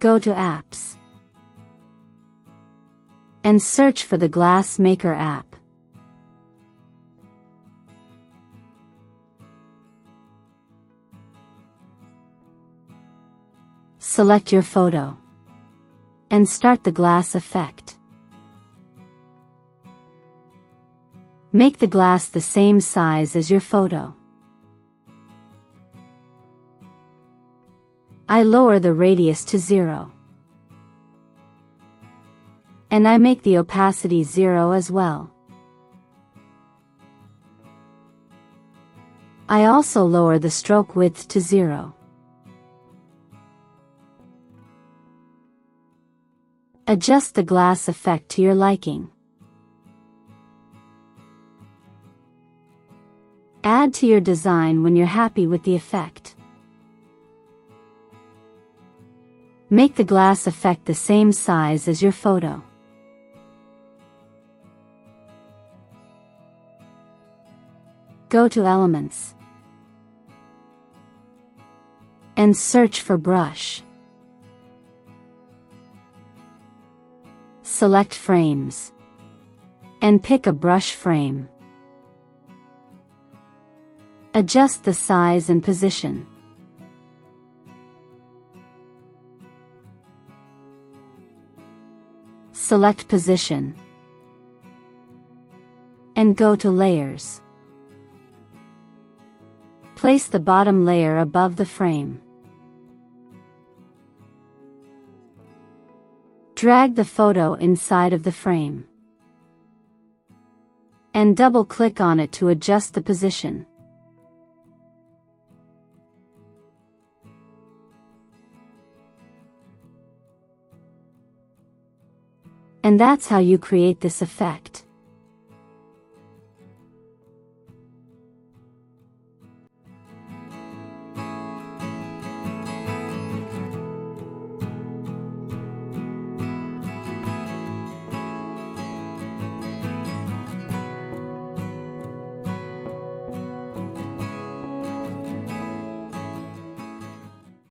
Go to Apps and search for the Glass Maker app. Select your photo and start the glass effect. Make the glass the same size as your photo. I lower the radius to 0. And I make the opacity 0 as well. I also lower the stroke width to 0. Adjust the glass effect to your liking. Add to your design when you're happy with the effect. Make the glass effect the same size as your photo. Go to Elements and search for Brush. Select Frames and pick a brush frame. Adjust the size and position. Select Position and go to Layers. Place the bottom layer above the frame. Drag the photo inside of the frame and double-click on it to adjust the position. And that's how you create this effect.